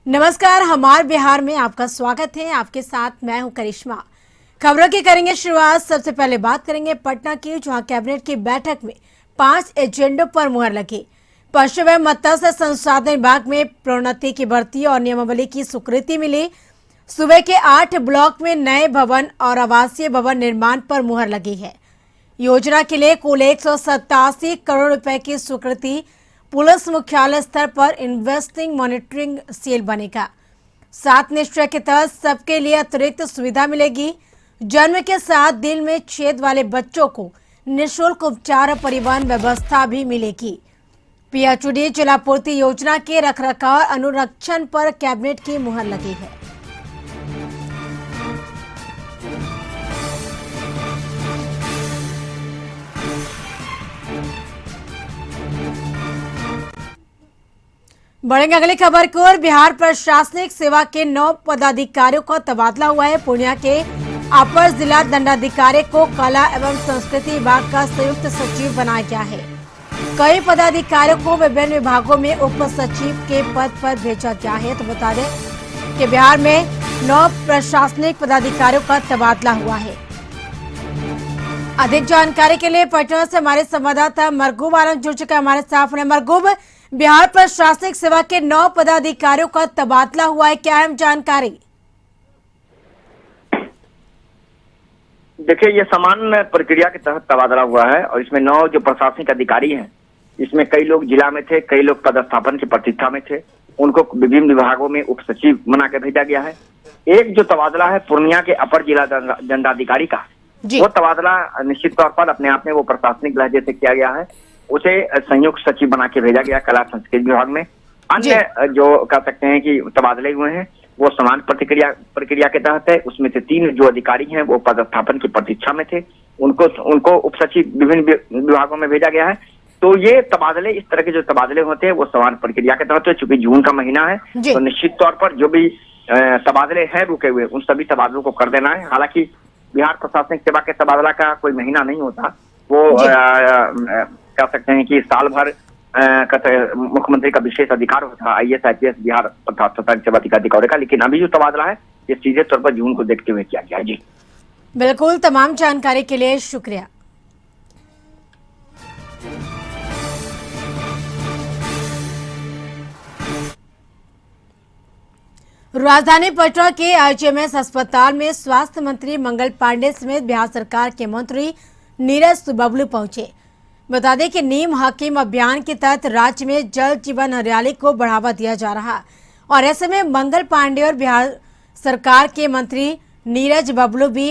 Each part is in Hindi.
नमस्कार, हमार बिहार में आपका स्वागत है। आपके साथ मैं हूं करिश्मा। खबरों की करेंगे शुरुआत। सबसे पहले बात करेंगे पटना की, जहां कैबिनेट की बैठक में 5 एजेंडों पर मुहर लगी। पशु एवं मत्स्य संसाधन विभाग में प्रोन्नति की भर्ती और नियमावली की स्वीकृति मिली। सूबे के 8 ब्लॉक में नए भवन और आवासीय भवन निर्माण पर मुहर लगी है। योजना के लिए कुल 187 करोड़ रुपए की स्वीकृति। पुलिस मुख्यालय स्तर पर इन्वेस्टिंग मॉनिटरिंग सेल बनेगा। 7 निश्चय के तहत सबके लिए अतिरिक्त सुविधा मिलेगी। जन्म के 7 दिन में छेद वाले बच्चों को निःशुल्क उपचार और परिवहन व्यवस्था भी मिलेगी। पीएचडी जलापूर्ति योजना के रखरखाव और अनुरक्षण पर कैबिनेट की मुहर लगी है। बढ़ेंगे अगली खबर की ओर। बिहार प्रशासनिक सेवा के 9 पदाधिकारियों का तबादला हुआ है। पूर्णिया के अपर जिला दंडाधिकारी को कला एवं संस्कृति विभाग का संयुक्त सचिव बनाया गया है। कई पदाधिकारियों को विभिन्न विभागों में उप सचिव के पद पर भेजा गया है। तो बता दें कि बिहार में 9 प्रशासनिक पदाधिकारियों का तबादला हुआ है। अधिक जानकारी के लिए पटना से हमारे संवाददाता मरगूब आलम जुड़ चुके हैं हमारे साथ। मरगूब, बिहार प्रशासनिक सेवा के 9 पदाधिकारियों का तबादला हुआ है, क्या अहम जानकारी? देखिए, ये सामान्य प्रक्रिया के तहत तबादला हुआ है और इसमें 9 जो प्रशासनिक अधिकारी हैं, इसमें कई लोग जिला में थे, कई लोग पदस्थापन की प्रतीक्षा में थे। उनको विभिन्न विभागों में उप सचिव बना के भेजा गया है। एक जो तबादला है पूर्णिया के अपर जिला दंडाधिकारी का, वो तबादला निश्चित तौर पर अपने आप में वो प्रशासनिक लहजे से किया गया है। उसे संयुक्त सचिव बना के भेजा गया कला संस्कृति विभाग में। अन्य जो कह सकते हैं कि तबादले हुए हैं वो समान प्रक्रिया के तहत है। उसमें से 3 जो अधिकारी हैं वो पदस्थापन की प्रतीक्षा में थे, उनको उप सचिव विभिन्न विभागों में भेजा गया है। तो ये तबादले, इस तरह के जो तबादले होते हैं वो समान प्रक्रिया के तहत है। चूंकि जून का महीना है तो निश्चित तौर पर जो भी तबादले हैं रुके हुए, उन सभी तबादलों को कर देना है। हालांकि बिहार प्रशासनिक सेवा के तबादला का कोई महीना नहीं होता, वो कह सकते हैं कि साल भर मुख्यमंत्री का विशेष अधिकार होता है IAS IPS बिहार प्रशासनिक सेवा अधिकारी का। लेकिन अभी जो तबादला है ये सीधे तौर पर जून को देखते हुए किया गया है। जी बिल्कुल, तमाम जानकारी के लिए शुक्रिया। राजधानी पटना के IGMS अस्पताल में स्वास्थ्य मंत्री मंगल पांडे समेत बिहार सरकार के मंत्री नीरज बबलू पहुंचे। बता दें कि नीम हकीम अभियान के तहत राज्य में जल जीवन हरियाली को बढ़ावा दिया जा रहा और ऐसे में मंगल पांडे और बिहार सरकार के मंत्री नीरज बबलू भी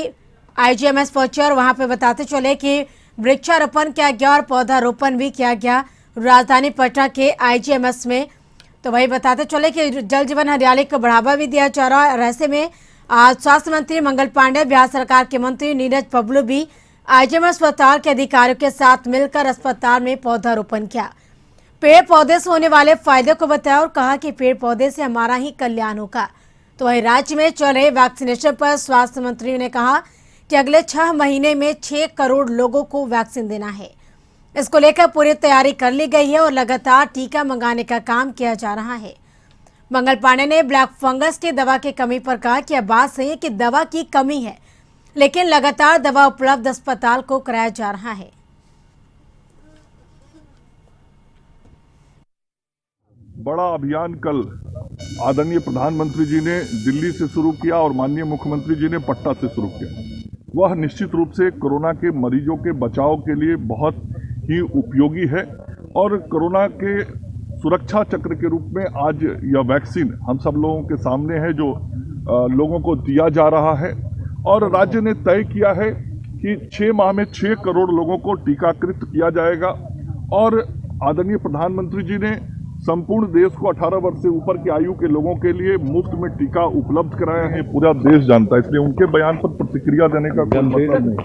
IGMS पहुंचे और वहां पे बताते चले कि वृक्षारोपण किया गया और पौधारोपण भी किया गया राजधानी पटना के IGMS में। तो वही बताते चले कि जल जीवन हरियाली को बढ़ावा भी दिया जा रहा है और ऐसे में आज स्वास्थ्य मंत्री मंगल पांडे, बिहार सरकार के मंत्री नीरज बबलू भी IGMS अस्पताल के अधिकारियों के साथ मिलकर अस्पताल में पौधारोपण किया। पेड़ पौधे से होने वाले फायदे को बताया और कहा कि पेड़ पौधे से हमारा ही कल्याण होगा। तो वही राज्य में चल रहे वैक्सीनेशन पर स्वास्थ्य मंत्री ने कहा कि अगले 6 महीने में 6 करोड़ लोगों को वैक्सीन देना है। इसको लेकर पूरी तैयारी कर ली गई है और लगातार टीका मंगाने का काम किया जा रहा है। मंगल पांडे ने ब्लैक फंगस की दवा की कमी पर कहा कि यह बात सही है कि दवा की कमी है, लेकिन लगातार दवा उपलब्ध अस्पताल को कराया जा रहा है। बड़ा अभियान कल आदरणीय प्रधानमंत्री जी ने दिल्ली से शुरू किया और माननीय मुख्यमंत्री जी ने पटना से शुरू किया। वह निश्चित रूप से कोरोना के मरीजों के बचाव के लिए बहुत ही उपयोगी है और कोरोना के सुरक्षा चक्र के रूप में आज यह वैक्सीन हम सब लोगों के सामने है जो लोगों को दिया जा रहा है। और राज्य ने तय किया है कि 6 माह में 6 करोड़ लोगों को टीकाकृत किया जाएगा और आदरणीय प्रधानमंत्री जी ने संपूर्ण देश को 18 वर्ष से ऊपर की आयु के लोगों के लिए मुफ्त में टीका उपलब्ध कराया है। पूरा देश जानता है, इसलिए उनके बयान पर प्रतिक्रिया देने का कोई मतलब नहीं।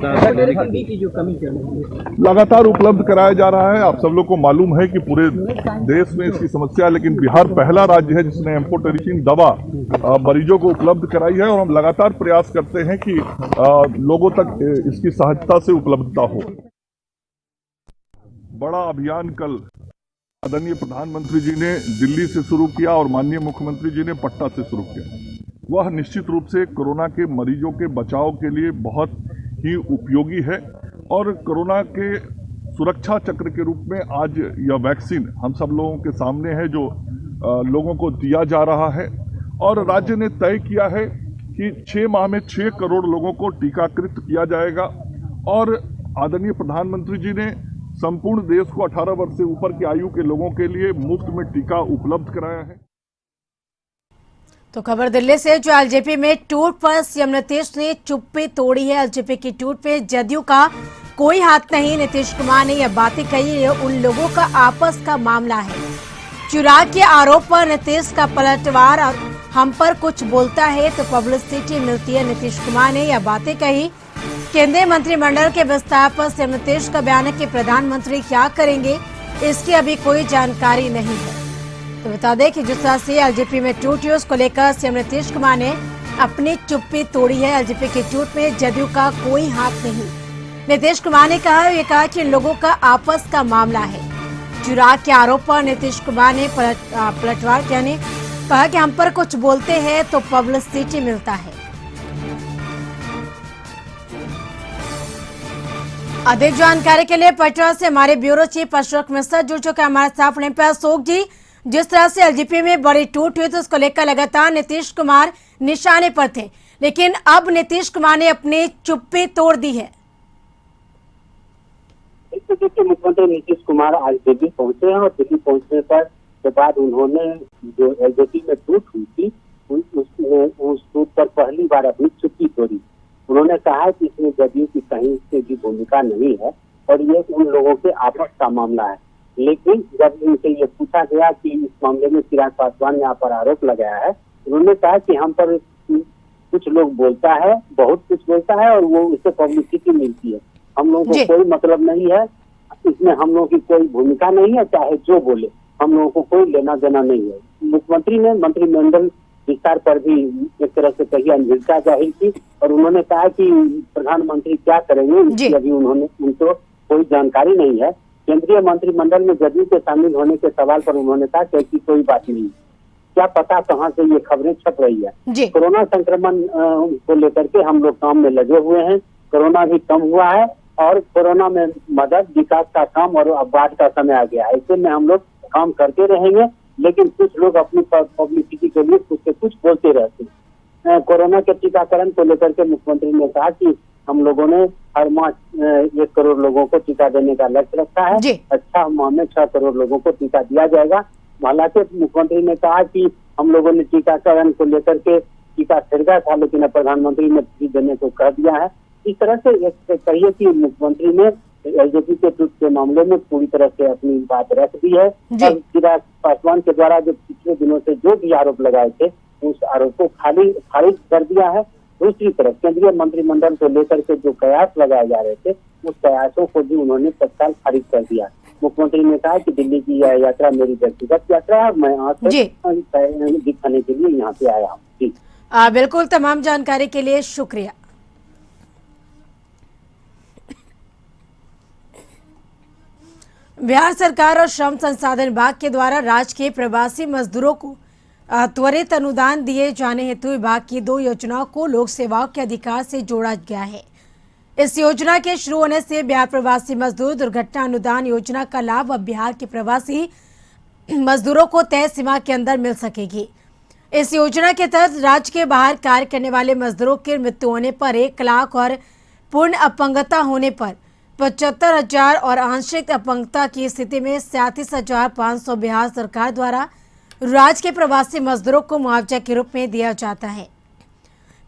लगातार उपलब्ध कराया जा रहा है। आप सब लोग को मालूम है कि पूरे देश में इसकी समस्या है, लेकिन बिहार पहला राज्य है जिसने एम्फोटेरिसिन दवा मरीजों को उपलब्ध कराई है और हम लगातार प्रयास करते हैं कि लोगों तक इसकी सहजता से उपलब्धता हो। बड़ा अभियान कल आदरणीय प्रधानमंत्री जी ने दिल्ली से शुरू किया और माननीय मुख्यमंत्री जी ने पटना से शुरू किया, वह निश्चित रूप से कोरोना के मरीजों के बचाव के लिए बहुत ही उपयोगी है। और कोरोना के सुरक्षा चक्र के रूप में आज यह वैक्सीन हम सब लोगों के सामने है, जो लोगों को दिया जा रहा है। और राज्य ने तय किया है कि 6 माह में 6 करोड़ लोगों को टीकाकृत किया जाएगा। और आदरणीय प्रधानमंत्री जी ने संपूर्ण देश को 18 वर्ष से ऊपर की आयु के लोगों के लिए मुफ्त में टीका उपलब्ध कराया है। तो खबर दिल्ली से, जो एलजेपी में टूट पर सीएम नीतीश ने चुप्पी तोड़ी है। एलजेपी की टूट पे जदयू का कोई हाथ नहीं। नीतीश कुमार ने यह बातें कही, ये उन लोगों का आपस का मामला है। चुनाव के आरोप पर नीतीश का पलटवार, और हम पर कुछ बोलता है तो पब्लिसिटी मिलती है। नीतीश कुमार ने यह बातें कही। केंद्रीय मंत्रिमंडल के विस्तार पर सीएम नीतीश का बयान है कि प्रधानमंत्री क्या करेंगे इसकी अभी कोई जानकारी नहीं है। तो बता दें कि जिस तरह से एलजेपी में टूट हुई, उसको लेकर सीएम नीतीश कुमार ने अपनी चुप्पी तोड़ी है। एलजेपी की टूट में जदयू का कोई हाथ नहीं। नीतीश कुमार ने कहा कि इन लोगों का आपस का मामला है। चुनाव के आरोप पर नीतीश कुमार ने पलटवार यानी कहा कि हम पर कुछ बोलते हैं तो पब्लिसिटी मिलता है। अधिक जानकारी के लिए पटना से हमारे ब्यूरो चीफ अशोक मिश्रा जुड़ चुके हैं हमारे साथ फोन पर। अशोक जी, जिस तरह से एलजेपी में बड़ी टूट हुई तो उसको लेकर लगातार नीतीश कुमार निशाने पर थे, लेकिन अब नीतीश कुमार ने अपनी चुप्पी तोड़ दी है। देखिए, मुख्यमंत्री नीतीश कुमार आज दिल्ली पहुंचे हैं और दिल्ली पहुंचने पर के बाद उन्होंने जो एलजेपी में टूट हुई थी उस टूट पर पहली बार अपनी चुप्पी तोड़ी। उन्होंने कहा है कि इसमें जदयू की कहीं से भी भूमिका नहीं है और ये उन लोगों के आपस का मामला है। लेकिन जब इनसे ये पूछा गया कि इस मामले में चिराग पासवान ने यहाँ पर आरोप लगाया है, उन्होंने कहा कि हम पर कुछ लोग बोलता है, बहुत कुछ बोलता है और वो उससे पब्लिसिटी मिलती है। हम लोगों को कोई मतलब नहीं है, इसमें हम लोगों की कोई भूमिका नहीं है, चाहे जो बोले, हम लोगों को कोई लेना देना नहीं है। मुख्यमंत्री ने मंत्रिमंडल विस्तार पर भी एक तरह से कही अनिश्चितता जाहिर की और उन्होंने कहा कि प्रधानमंत्री क्या करेंगे इसकी अभी उनको कोई जानकारी नहीं है। केंद्रीय मंत्रिमंडल में जदयू के शामिल होने के सवाल पर उन्होंने कहा कि ऐसी कोई बात नहीं, क्या पता कहाँ से ये खबरें छप रही है। कोरोना संक्रमण को लेकर के हम लोग काम में लगे हुए हैं। कोरोना भी कम हुआ है और कोरोना में मदद, विकास का काम और अब बाढ़ का समय आ गया है। ऐसे में हम लोग काम करते रहेंगे, लेकिन कुछ लोग अपनी पब्लिसिटी के लिए कुछ से कुछ बोलते रहते हैं। कोरोना के टीकाकरण को लेकर के मुख्यमंत्री ने कहा कि हम लोगों ने हर माह 1 करोड़ लोगों को टीका देने का लक्ष्य रखा है। अच्छा माह में 6 करोड़ लोगों को टीका दिया जाएगा। हालांकि मुख्यमंत्री ने कहा कि हम लोगों ने टीकाकरण को लेकर के टीका खरीदा था, लेकिन प्रधानमंत्री ने फ्री देने को कह दिया है। इस तरह से कहिए कि मुख्यमंत्री ने एलजेपी के टूट के मामले में पूरी तरह से अपनी बात रख दी है और चिराग पासवान के द्वारा जो पिछले दिनों से जो भी आरोप लगाए थे उस आरोप को खारिज कर दिया है। दूसरी तरफ केंद्रीय मंत्रिमंडल को लेकर के जो कयास लगाए जा रहे थे उस कयासों को भी उन्होंने तत्काल खारिज कर दिया। मुख्यमंत्री ने कहा कि दिल्ली की यह यात्रा मेरी व्यक्तिगत यात्रा है, मैं यहाँ से दिखाने के लिए यहाँ पे आया हूँ। जी बिल्कुल, तमाम जानकारी के लिए शुक्रिया। बिहार सरकार और श्रम संसाधन विभाग के द्वारा राज्य के प्रवासी मजदूरों को त्वरित अनुदान दिए जाने हेतु विभाग की 2 योजनाओं को लोक सेवाओं के अधिकार से जोड़ा गया है। इस योजना के शुरू होने से बिहार प्रवासी मजदूर दुर्घटना अनुदान योजना का लाभ अब बिहार के प्रवासी मजदूरों को तय सीमा के अंदर मिल सकेगी। इस योजना के तहत राज्य के बाहर कार्य करने वाले मजदूरों की मृत्यु होने पर 1 लाख और पूर्ण अपंगता होने पर 75,000 और आंशिक अपंगता की स्थिति में 37,500 बिहार सरकार द्वारा राज्य के प्रवासी मजदूरों को मुआवजा के रूप में दिया जाता है।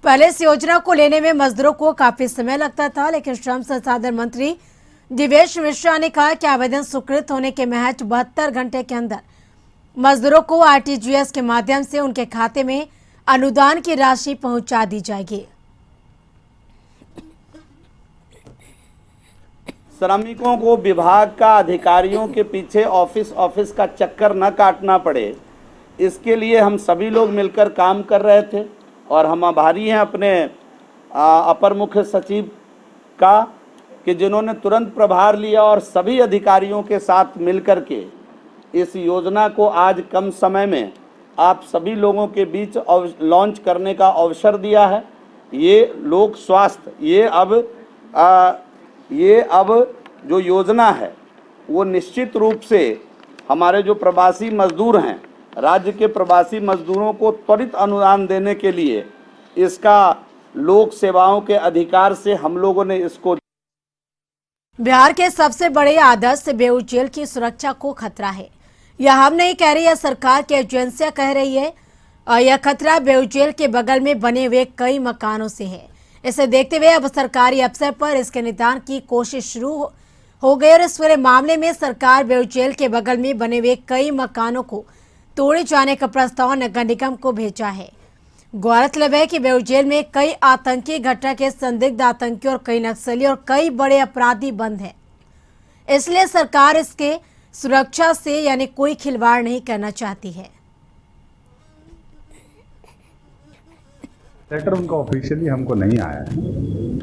पहले इस योजना को लेने में मजदूरों को काफी समय लगता था, लेकिन श्रम संसाधन मंत्री दिवेश मिश्रा ने कहा कि आवेदन स्वीकृत होने के महज 72 घंटे के अंदर मजदूरों को आरटीजीएस के माध्यम से उनके खाते में अनुदान की राशि पहुंचा दी जाएगी। श्रमिकों को विभाग का अधिकारियों के पीछे ऑफिस का चक्कर न काटना पड़े, इसके लिए हम सभी लोग मिलकर काम कर रहे थे और हम आभारी हैं अपने अपर मुख्य सचिव का कि जिन्होंने तुरंत प्रभार लिया और सभी अधिकारियों के साथ मिलकर के इस योजना को आज कम समय में आप सभी लोगों के बीच लॉन्च करने का अवसर दिया है। ये लोक स्वास्थ्य ये अब जो योजना है वो निश्चित रूप से हमारे जो प्रवासी मजदूर हैं, राज्य के प्रवासी मजदूरों को त्वरित अनुदान देने के लिए इसका लोक सेवाओं के अधिकार से हम लोगों ने इसको। बिहार के सबसे बड़े आदर्श बेऊर जेल की सुरक्षा को खतरा है। यह हम नहीं कह रहे, यह सरकार की एजेंसियां कह रही है। और यह खतरा बेऊर जेल के बगल में बने हुए कई मकानों से है। इसे देखते हुए अब सरकारी अफसर पर इसके निदान की कोशिश शुरू हो गई और इस पूरे मामले में सरकार बेऊर जेल के बगल में बने हुए कई मकानों को तोड़े जाने का प्रस्ताव नगर निगम को भेजा है। गौरतलब है कि बेऊर जेल में कई आतंकी घटना के संदिग्ध आतंकी और कई नक्सली और कई बड़े अपराधी बंद हैं। इसलिए सरकार इसके सुरक्षा से यानी कोई खिलवाड़ नहीं करना चाहती है। लेटर उनका ऑफिशियली हमको नहीं आया है,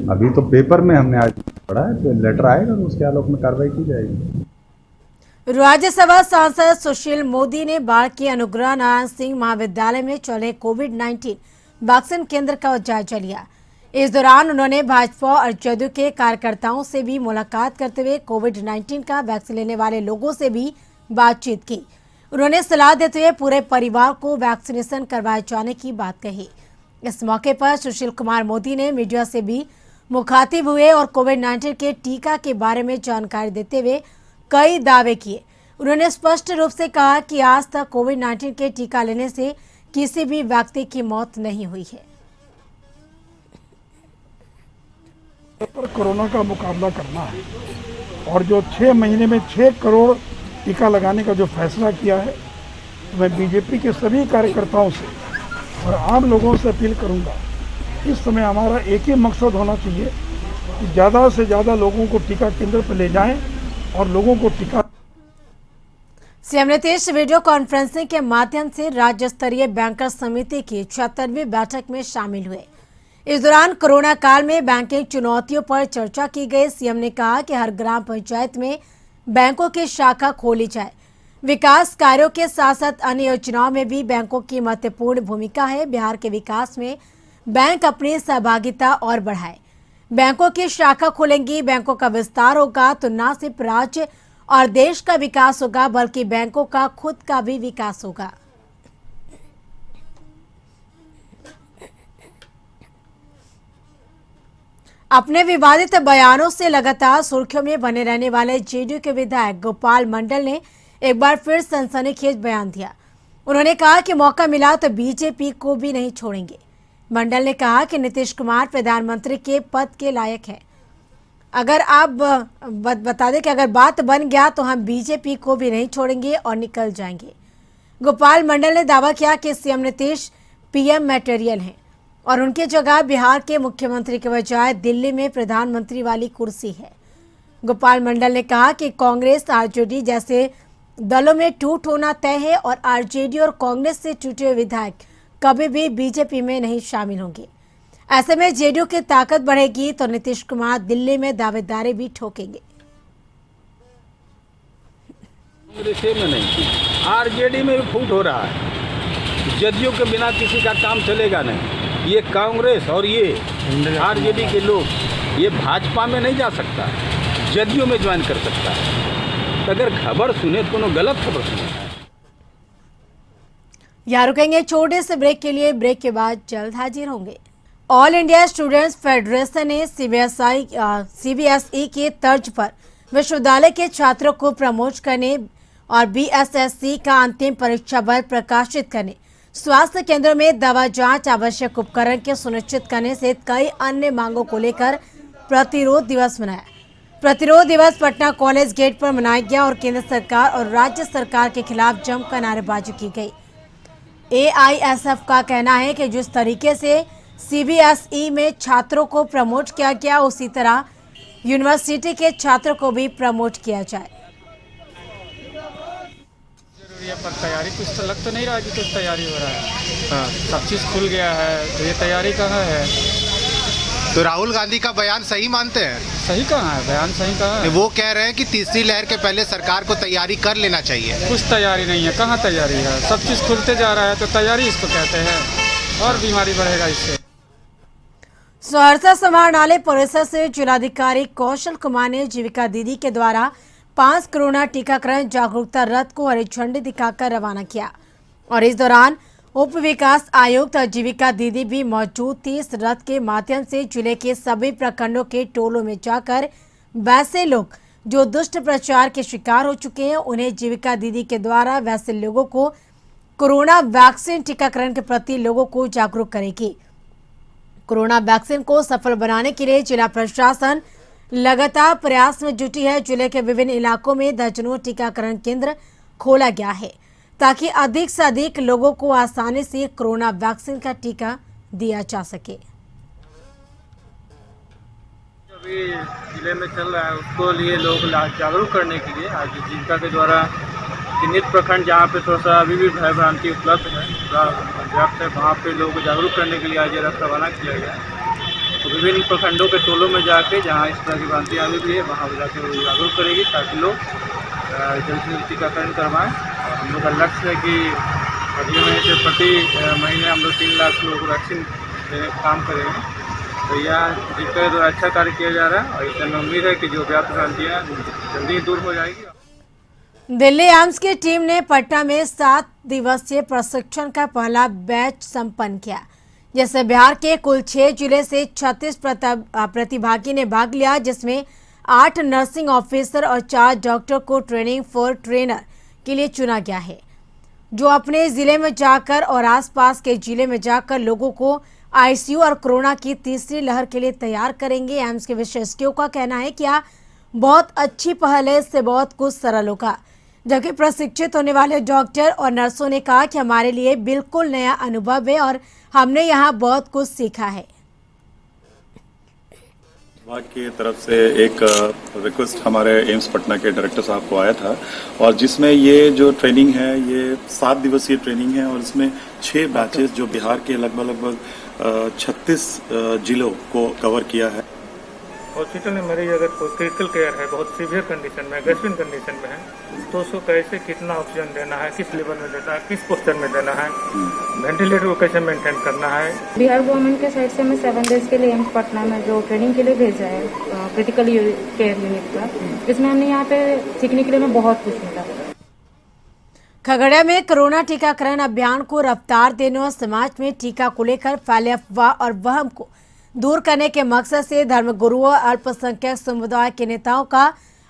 अभी तो पेपर में हमने आज पढ़ा है, तो लेटर आएगा तो उसके आलोक में कार्रवाई की जाएगी। राज्यसभा सांसद सुशील मोदी ने बाढ़ के अनुग्रह नारायण सिंह महाविद्यालय में चले कोविड-19 वैक्सीन केंद्र का जायजा लिया। इस दौरान उन्होंने भाजपा और जदयू के कार्यकर्ताओं से भी मुलाकात करते हुए कोविड-19 का वैक्सीन लेने वाले लोगों से भी बातचीत की। उन्होंने सलाह देते हुए पूरे परिवार को वैक्सीनेशन करवाए जाने की बात कही। इस मौके पर सुशील कुमार मोदी ने मीडिया से भी मुखातिब हुए और कोविड-19 के टीका के बारे में जानकारी देते हुए कई दावे किए। उन्होंने स्पष्ट रूप से कहा कि आज तक कोविड-19 के टीका लेने से किसी भी व्यक्ति की मौत नहीं हुई है। पर कोरोना का मुकाबला करना है और जो 6 महीने में 6 करोड़ टीका लगाने का जो फैसला किया है, तो मैं बीजेपी के सभी कार्यकर्ताओं से और आम लोगों से अपील करूंगा, इस समय हमारा एक ही मकसद होना चाहिए कि ज़्यादा से ज़्यादा लोगों को टीका केंद्र पर ले जाएं और लोगों को टीका। सीएम नीतीश वीडियो कॉन्फ्रेंसिंग के माध्यम से राज्य स्तरीय बैंकर्स समिति की 76वीं बैठक में शामिल हुए। इस दौरान कोरोना काल में बैंकिंग चुनौतियों पर चर्चा की गई। सीएम ने कहा कि हर ग्राम पंचायत में बैंकों की शाखा खोली जाए। विकास कार्यों के साथ साथ अन्य योजनाओं में भी बैंकों की महत्वपूर्ण भूमिका है। बिहार के विकास में बैंक अपनी सहभागिता और बढ़ाए। बैंकों की शाखा खोलेंगी, बैंकों का विस्तार होगा तो न सिर्फ राज्य और देश का विकास होगा बल्कि बैंकों का खुद का भी विकास होगा। अपने विवादित बयानों से लगातार सुर्खियों में बने रहने वाले जेडीयू के विधायक गोपाल मंडल ने एक बार फिर सनसनीखेज बयान दिया। उन्होंने कहा कि मौका मिला तो बीजेपी को भी नहीं छोड़ेंगे। मंडल ने कहा कि नीतीश कुमार प्रधानमंत्री के पद के लायक है। अगर आप बता दें कि अगर बात बन गया तो हम बीजेपी को भी नहीं छोड़ेंगे और निकल जाएंगे। गोपाल मंडल ने दावा किया कि सीएम नीतीश पीएम मटेरियल हैं और उनकी जगह बिहार के मुख्यमंत्री के बजाय दिल्ली में प्रधानमंत्री वाली कुर्सी है। गोपाल मंडल ने कहा कि कांग्रेस आरजेडी जैसे दलों में टूट होना तय है और आरजेडी और कांग्रेस से टूटे हुए विधायक कभी भी बीजेपी में नहीं शामिल होंगे। ऐसे में जेडीयू की ताकत बढ़ेगी तो नीतीश कुमार दिल्ली में दावेदारी भी ठोकेंगे। कांग्रेस में नहीं, आरजेडी में भी फूट हो रहा है। जदयू के बिना किसी का काम चलेगा नहीं। ये कांग्रेस और ये आरजेडी के लोग ये भाजपा में नहीं जा सकता, जदयू में ज्वाइन कर सकता है। अगर खबर सुने तो कोनो गलत खबर सुने। यहाँ रुकेंगे छोटे से ब्रेक के लिए। ब्रेक के बाद जल्द हाजिर होंगे। ऑल इंडिया स्टूडेंट्स फेडरेशन ने सीबीएसई के तर्ज पर विश्वविद्यालय के छात्रों को प्रमोट करने और बीएसएससी का अंतिम परीक्षा बल प्रकाशित करने, स्वास्थ्य केंद्रों में दवा जांच, आवश्यक उपकरण के सुनिश्चित करने से कई अन्य मांगों को लेकर प्रतिरोध दिवस मनाया। प्रतिरोध दिवस पटना कॉलेज गेट पर मनाया गया और केंद्र सरकार और राज्य सरकार के खिलाफ जमकर नारेबाजी की गई। एआईएसएफ का कहना है कि जिस तरीके से सीबीएसई में छात्रों को प्रमोट किया गया, उसी तरह यूनिवर्सिटी के छात्रों को भी प्रमोट किया जाए। जरूरी है पर तैयारी कुछ तो लग तो नहीं रहा कि कुछ तैयारी हो रहा है। हाँ, सब चीज़ खुल गया है तो ये तैयारी कहाँ है। तो राहुल गांधी का बयान सही मानते हैं? सही कहाँ है, बयान सही कहाँ है? वो कह रहे हैं कि तीसरी लहर के पहले सरकार को तैयारी कर लेना चाहिए। कुछ तैयारी नहीं है, कहाँ तैयारी है? सब चीज़ खुलते जा रहा है तो तैयारी इसको कहते हैं, और बीमारी बढ़ेगा इससे। सहरसा समाहरणालय परिसर से जिलाधिकारी कौशल कुमार ने जीविका दीदी के द्वारा 5 कोरोना टीकाकरण जागरूकता रथ को हरी झंडी दिखाकर रवाना किया और इस दौरान उप विकास आयुक्त और जीविका दीदी भी मौजूद थी। इस रथ के माध्यम से जिले के सभी प्रखंडों के टोलों में जाकर वैसे लोग जो दुष्ट प्रचार के शिकार हो चुके हैं उन्हें जीविका दीदी के द्वारा वैसे लोगों को कोरोना वैक्सीन टीकाकरण के प्रति लोगों को जागरूक करेगी। कोरोना वैक्सीन को सफल बनाने के लिए जिला प्रशासन लगातार प्रयास में जुटी है। जिले के विभिन्न इलाकों में दर्जनों टीकाकरण केंद्र खोला गया है ताकि अधिक से अधिक लोगों को आसानी से कोरोना वैक्सीन का टीका दिया जा सके। अभी जिले में चल रहा है उसको लिए लोग जागरूक करने के लिए आज जीविका के द्वारा चिन्हित प्रखंड जहाँ पे थोड़ा सा अभी भी भय भ्रांति उपलब्ध है, पर्याप्त है, वहाँ पे लोग को जागरूक करने के लिए आज ये रथ रवाना किया गया है। तो विभिन्न प्रखंडों के टोलों में जाके जहाँ इस तरह की भ्रांति अभी भी है वहाँ जाके वो जागरूक करेगी ताकि लोग जल्द से जल्द टीकाकरण करवाएं। और हम लोग का लक्ष्य है कि अगले महीने से प्रति महीने हम लोग 3 लाख लोगों को वैक्सीन देने का काम करेंगे। तो यह जीविका के द्वारा अच्छा कार्य किया जा रहा है और इससे हमें उम्मीद है कि जो व्याप्त भ्रांतियाँ जल्दी दूर हो जाएगी। दिल्ली एम्स की टीम ने पटना में 7 दिवसीय प्रशिक्षण का पहला बैच संपन्न किया, जिसमें बिहार के कुल 6 जिले से 36 प्रतिभागी ने भाग लिया, जिसमें 8 नर्सिंग ऑफिसर और 4 डॉक्टर को ट्रेनिंग फॉर ट्रेनर के लिए चुना गया है, जो अपने जिले में जाकर और आसपास के जिले में जाकर लोगों को आईसीयू और कोरोना की तीसरी लहर के लिए तैयार करेंगे। एम्स के विशेषज्ञों का कहना है कि यह बहुत अच्छी पहल है, इससे बहुत कुछ सरल होगा। जबकि प्रशिक्षित होने वाले डॉक्टर और नर्सों ने कहा कि हमारे लिए बिल्कुल नया अनुभव है और हमने यहाँ बहुत कुछ सीखा है। विभाग की तरफ से एक रिक्वेस्ट हमारे एम्स पटना के डायरेक्टर साहब को आया था और जिसमें ये जो ट्रेनिंग है ये 7 दिवसीय ट्रेनिंग है और इसमें 6 बैचेस जो बिहार के लगभग 36 जिलों को कवर किया है। हॉस्पिटल में मरीज अगर कोई क्रिटिकल केयर है, बहुत सीवियर कंडीशन में, गैस्ट्रिक कंडीशन में है, तो उसको कैसे कितना ऑक्सीजन देना है, किस लेवल में देना है, किस पोस्टर में देना है, वेंटिलेटर को कैसे मेंटेन करना है। बिहार गवर्नमेंट के साइड से हमें 7 डेज के लिए एम्स पटना में जो ट्रेनिंग के लिए भेजा है क्रिटिकल केयर यूनिट का, इसमें हमने यहाँ पे सीखने के लिए हमें बहुत कुछ मिला। खगड़िया में कोरोना टीकाकरण अभियान को रफ्तार देने और समाज में टीका को लेकर फैले अफवाह और वहम को दूर करने के मकसद से धर्मगुरुओं और अल्पसंख्यक समुदाय के नेताओं का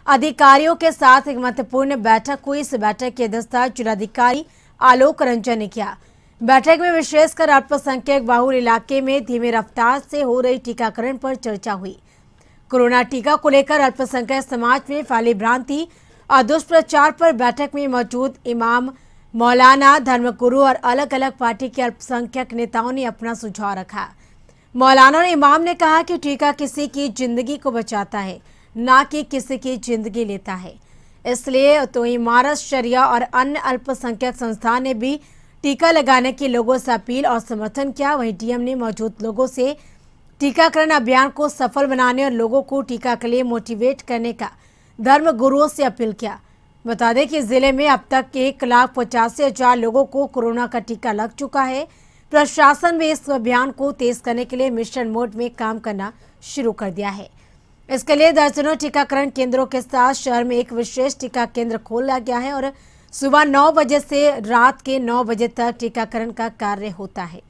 अधिकारियों के साथ एक महत्वपूर्ण बैठक हुई। इस बैठक की अध्यक्षता जिलाधिकारी आलोक रंजन ने किया। बैठक में विशेषकर अल्पसंख्यक बाहुल इलाके में धीमी रफ्तार से हो रही टीकाकरण पर चर्चा हुई। कोरोना टीका को लेकर अल्पसंख्यक समाज में फैली भ्रांति और दुष्प्रचार पर बैठक में मौजूद इमाम, मौलाना, धर्मगुरु और अलग अलग पार्टी के अल्पसंख्यक नेताओं ने अपना सुझाव रखा। मौलाना और इमाम ने कहा कि टीका किसी की जिंदगी को बचाता है, ना कि किसी की जिंदगी लेता है। इसलिए तो इमारत शरिया और अन्य अल्पसंख्यक संस्थान ने भी टीका लगाने की लोगों से अपील और समर्थन किया। वहीं डीएम ने मौजूद लोगों से टीकाकरण अभियान को सफल बनाने और लोगों को टीका के लिए मोटिवेट करने का धर्म गुरुओं से अपील किया। बता दें कि जिले में अब तक 1,85,000 लोगों को कोरोना का टीका लग चुका है। प्रशासन में इस अभियान को तेज करने के लिए मिशन मोड में काम करना शुरू कर दिया है। इसके लिए दर्जनों टीकाकरण केंद्रों के साथ शहर में एक विशेष टीका केंद्र खोला गया है और सुबह 9 बजे से रात के 9 बजे तक टीकाकरण का कार्य होता है।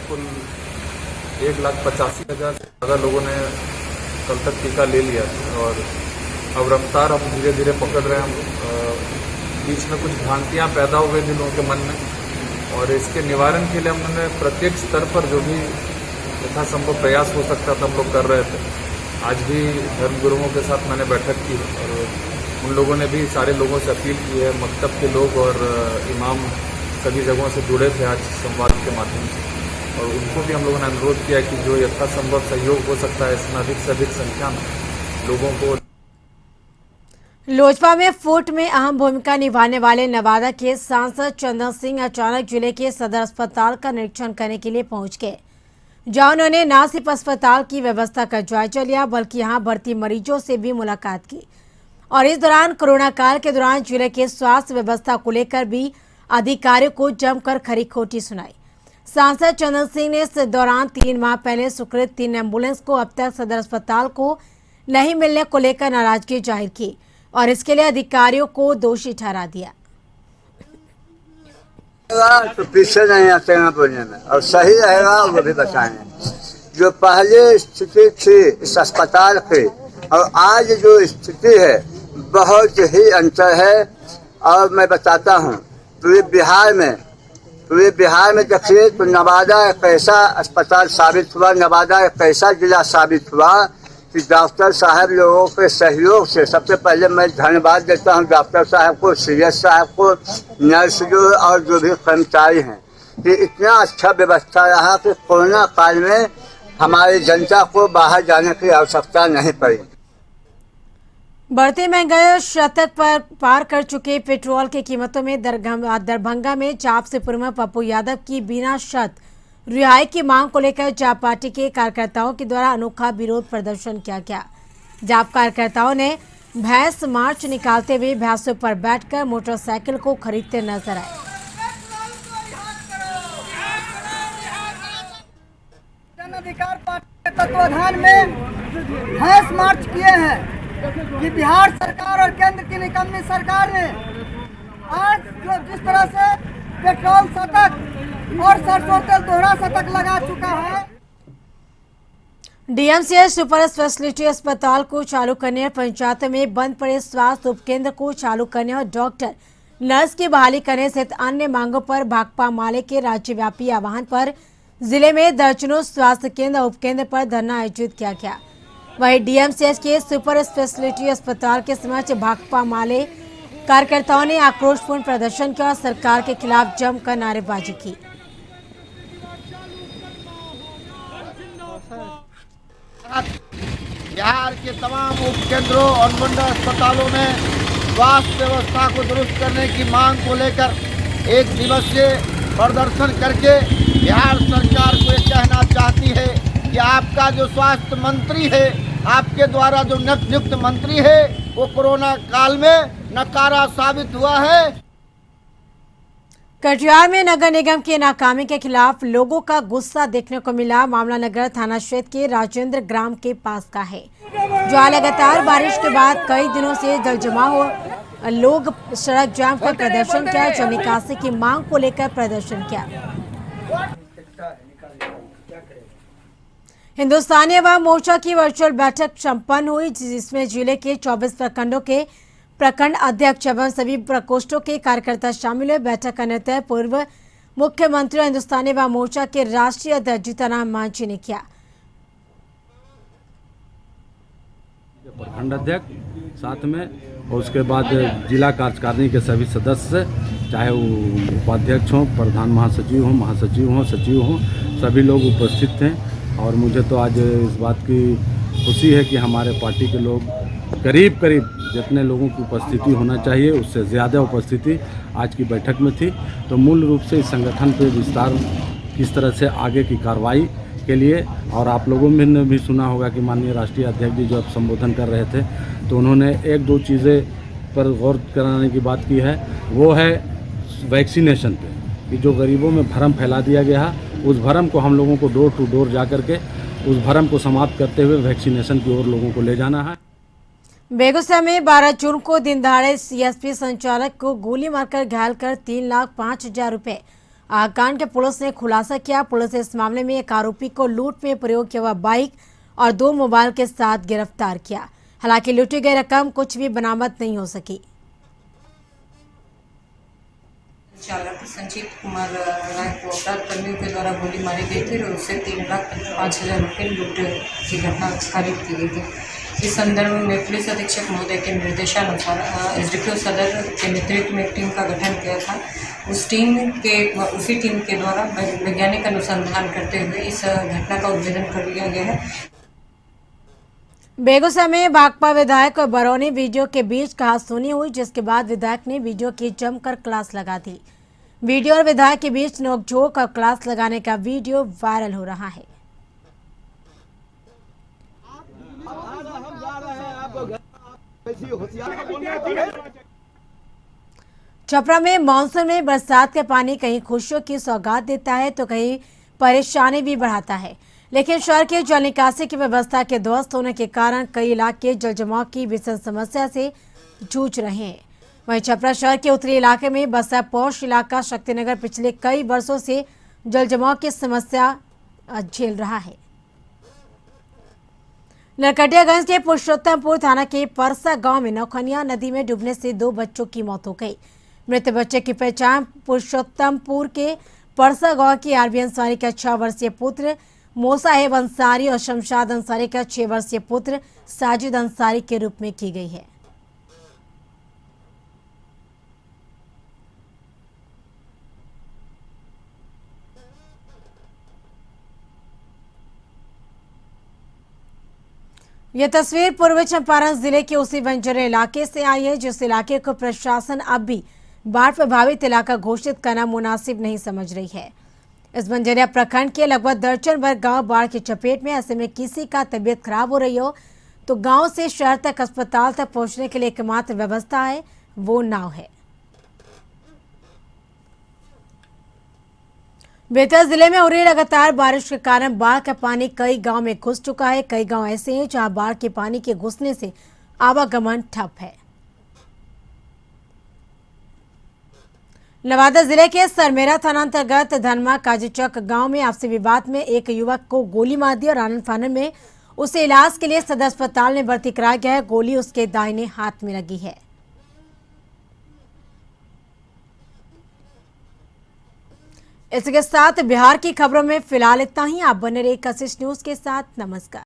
कुल 1,85,000 से ज़्यादा लोगों ने कल तक टीका ले लिया और अब रफ्तार हम धीरे धीरे पकड़ रहे हैं। हम बीच में कुछ भ्रांतियाँ पैदा हो गई थी लोगों के मन में और इसके निवारण के लिए हमने प्रत्येक स्तर पर जो भी यथासंभव प्रयास हो सकता था हम लोग कर रहे थे। आज भी धर्मगुरुओं के साथ मैंने बैठक की और उन लोगों ने भी सारे लोगों से अपील की है। मकतब के लोग और इमाम सभी जगहों से जुड़े थे आज संवाद के माध्यम से और उनको भी हम लोगों ने अनुरोध किया कि जो यथासंभव सहयोग हो सकता है इसमें अधिक से अधिक संख्या में लोगों को। लोजपा में फूट में अहम भूमिका निभाने वाले नवादा के सांसद चंदन सिंह अचानक जिले के सदर अस्पताल का निरीक्षण करने के लिए पहुंच गए। जहां उन्होंने न सिर्फ अस्पताल की व्यवस्था का जायजा लिया बल्कि यहां भर्ती मरीजों से भी मुलाकात की और इस दौरान कोरोना काल के दौरान जिले के स्वास्थ्य व्यवस्था को लेकर भी अधिकारियों को जमकर खरी खोटी सुनाई। सांसद चंदन सिंह ने इस दौरान 3 माह पहले स्वीकृत 3 एम्बुलेंस को अब तक सदर अस्पताल को नहीं मिलने को लेकर नाराजगी जाहिर की और इसके लिए अधिकारियों को दोषी ठहरा दिया। तो पीछे नहीं आते हैं बोलने में और सही रहेगा वो भी बताएंगे। जो पहले स्थिति थी इस अस्पताल की और आज जो स्थिति है बहुत ही अंतर है। और मैं बताता हूँ पूरे बिहार में देखिए तो नवादा एक ऐसा अस्पताल साबित हुआ, नवादा एक ऐसा जिला साबित हुआ कि डॉक्टर साहब लोगों के सहयोग से सबसे पहले मैं धन्यवाद देता हूं डॉक्टर साहब को, सीएस साहब को, नर्स जो और जो भी कर्मचारी हैं कि इतना अच्छा व्यवस्था रहा कि कोरोना काल में हमारी जनता को बाहर जाने की आवश्यकता नहीं पड़ी। बढ़ती महंगाई शतक पर पार कर चुके पेट्रोल की कीमतों में दरभंगा में जाप से पूर्व पप्पू यादव की बिना शर्त रिहाई की मांग को लेकर जाप पार्टी के कार्यकर्ताओं के द्वारा अनोखा विरोध प्रदर्शन किया गया। जाप कार्यकर्ताओं ने भैंस मार्च निकालते हुए भैंसों पर बैठकर मोटरसाइकिल को खरीदते नजर आए। जन अधिकार पार्टी के तत्वाधान में भैंस मार्च किए हैं कि बिहार सरकार और केंद्र की निकम्मी सरकार ने आज जो जिस तरह से पेट्रोल शतक और सरसों तेल दोहरा शतक लगा चुका है। डीएमसीएच सुपर स्पेशलिटी अस्पताल को चालू करने और पंचायतों में बंद पड़े स्वास्थ्य उपकेंद्र को चालू करने और डॉक्टर नर्स की बहाली करने सहित अन्य मांगों पर भाकपा माले के राज्यव्यापी आह्वान पर जिले में दर्जनों स्वास्थ्य केंद्र और उपकेंद्र पर धरना आयोजित किया गया। वहीं डीएमसीएच के सुपर स्पेशलिटी अस्पताल के समक्ष भाकपा माले कार्यकर्ताओं ने आक्रोशपूर्ण प्रदर्शन किया और सरकार के खिलाफ जमकर नारेबाजी की। बिहार के तमाम उपकेंद्रों और मंडल अस्पतालों में स्वास्थ्य व्यवस्था को दुरुस्त करने की मांग को लेकर 1 दिवसीय प्रदर्शन करके बिहार सरकार को ये कहना चाहती है कि आपका जो स्वास्थ्य मंत्री है, आपके द्वारा जो नियुक्त मंत्री है, वो कोरोना काल में नकारा साबित हुआ है। कटिहार में नगर निगम की नाकामी के खिलाफ लोगों का गुस्सा देखने को मिला। मामला नगर थाना क्षेत्र के राजेंद्र ग्राम के पास का है, जहाँ लगातार बारिश के बाद कई दिनों से जल जमा हो लोग सड़क जाम कर प्रदर्शन किया, जल निकासी की मांग को लेकर प्रदर्शन किया। हिंदुस्तानी अवाम मोर्चा की वर्चुअल बैठक संपन्न हुई, जिसमें जिले के 24 प्रखंडों के प्रखंड अध्यक्ष एवं सभी प्रकोष्ठों के कार्यकर्ता शामिल हुए। बैठक का नेतृत्व पूर्व मुख्यमंत्री हिंदुस्तानी अवाम मोर्चा के राष्ट्रीय अध्यक्ष जीतनराम मांझी ने किया। प्रखंड अध्यक्ष साथ में और उसके बाद जिला कार्यकारिणी के सभी सदस्य, चाहे वो उपाध्यक्ष हों, प्रधान महासचिव हों, महासचिव हों, सचिव हों, सभी लोग उपस्थित थे। और मुझे तो आज इस बात की खुशी है कि हमारे पार्टी के लोग करीब जितने लोगों की उपस्थिति होना चाहिए उससे ज़्यादा उपस्थिति आज की बैठक में थी। तो मूल रूप से इस संगठन पे विस्तार किस तरह से आगे की कार्रवाई के लिए, और आप लोगों में ने भी सुना होगा कि माननीय राष्ट्रीय अध्यक्ष जी जब संबोधन कर रहे थे तो उन्होंने 1-2 चीज़ें पर गौर कराने की बात की है। वो है वैक्सीनेशन पे कि जो गरीबों में भ्रम फैला दिया गया है, उस भ्रम को हम लोगों को डोर टू डोर जा करके उस भ्रम को समाप्त करते हुए वैक्सीनेशन की ओर लोगों को ले जाना है। बेगूसराय में 12 जून को दिन दहाड़े सीएसपी संचालक को गोली मारकर घायल कर 3,05,000 रुपए कांड के पुलिस ने खुलासा किया। पुलिस ने इस मामले में एक आरोपी को लूट में प्रयोग किया हुआ बाइक और 2 मोबाइल के साथ गिरफ्तार किया। हालांकि लूटी गई रकम कुछ भी बरामद नहीं हो सकी। चालक संजीत कुमार राय को अपराध कर्मियों के द्वारा गोली मारी गई थी और उससे 3,05,000 रुपये लूट की घटना खारिज की गई थी। इस संदर्भ में पुलिस अधीक्षक महोदय के निर्देशानुसार एसडीपीओ सदर के नेतृत्व में एक टीम का गठन किया था। उसी टीम के द्वारा वैज्ञानिक अनुसंधान करते हुए इस घटना का उद्भेदन कर लिया गया है। बेगूसराय में भाकपा विधायक और बरौनी वीडियो के बीच कहासुनी हुई, जिसके बाद विधायक ने वीडियो की जमकर क्लास लगा दी। वीडियो और विधायक के बीच नोकझोंक और क्लास लगाने का वीडियो वायरल हो रहा है। छपरा में मानसून में बरसात का पानी कहीं खुशियों की सौगात देता है तो कहीं परेशानी भी बढ़ाता है, लेकिन शहर के जल निकासी की व्यवस्था के ध्वस्त होने के कारण कई इलाके जल जमाव की भीषण समस्या से जूझ रहे हैं। वहीं छपरा शहर के उत्तरी इलाके में बसा पौष इलाका शक्तिनगर पिछले कई वर्षों से जल जमाव की समस्या झेल रहा है। नरकटियागंज के पुरुषोत्तमपुर थाना के परसा गांव में नौखनिया नदी में डूबने से 2 बच्चों की मौत हो गई। मृत बच्चे की पहचान पुरुषोत्तमपुर के परसा गांव की आरबी अंसारी का 6 वर्षीय पुत्र मोसाहेब अंसारी और शमशाद अंसारी का 6 वर्षीय पुत्र साजिद अंसारी के रूप में की गई है। यह तस्वीर पूर्वी चंपारण जिले के उसी बंजरे इलाके से आई है, जिस इलाके को प्रशासन अब भी बाढ़ प्रभावित इलाका घोषित करना मुनासिब नहीं समझ रही है। इस बंजरिया प्रखंड के लगभग दर्जन भर गांव बाढ़ की चपेट में। ऐसे में किसी का तबीयत खराब हो रही हो तो गांव से शहर तक अस्पताल तक पहुंचने के लिए एकमात्र व्यवस्था है वो नाव है। बेतिया जिले में हो रही लगातार बारिश के कारण बाढ़ का पानी कई गांव में घुस चुका है। कई गांव ऐसे हैं जहां बाढ़ के पानी के घुसने से आवागमन ठप है। नवादा जिले के सरमेरा थाना अंतर्गत धनमा काजीचक गांव में आपसी विवाद में एक युवक को गोली मार दी और आनन फानन में उसे इलाज के लिए सदर अस्पताल में भर्ती कराया गया है। गोली उसके दाहिने हाथ में लगी है। इसके साथ बिहार की खबरों में फिलहाल इतना ही। आप बने रहिए कशिश न्यूज के साथ। नमस्कार।